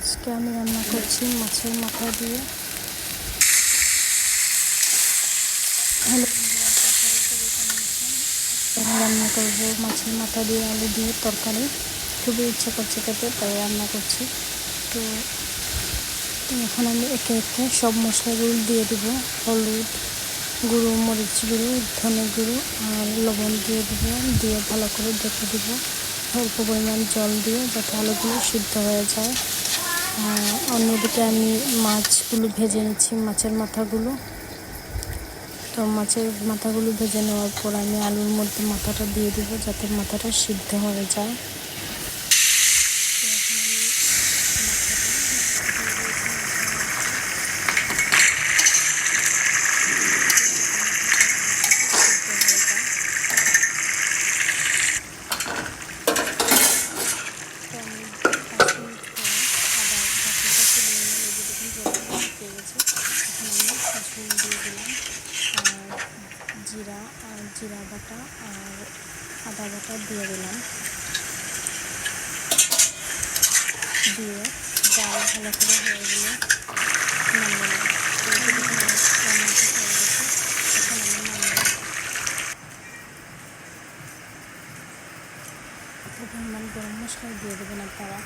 আজকে আমি রান্না করছি মাছের মাথা দিয়ে। হ্যালো বন্ধুরা, আমি রান্না করবো মাছের মাথা দিয়ে আলু দিয়ে তরকারি। খুবই ইচ্ছে করছে খেতে, তাই রান্না করছি। তো এখন আমি একে একে সব মশলাগুলো দিয়ে দেবো। হলুদ গুঁড়ো, মরিচ গুঁড়ো, ধনে গুঁড়ো আর লবণ দিয়ে দেবো। দিয়ে ভালো করে ডেকে দেবো অল্প পরিমাণ জল দিয়ে, যাতে আলুগুলো সিদ্ধ হয়ে যায়। অন্যদিকে আমি মাছগুলো ভেজে নিচ্ছি, মাছের মাথাগুলো। তো মাছের মাথাগুলো ভেজে নেওয়ার পর আমি আলুর মধ্যে মাথাটা দিয়ে দেবো, যাতে মাথাটা সিদ্ধ হয়ে যায়। জিরা বাটা আর আদা বাটা দিয়ে দিলাম, দিয়ে ডাল ভালো করে হয়ে গেলে পরিমাণ গরম মশলা দিয়ে দেবেন আপনারা।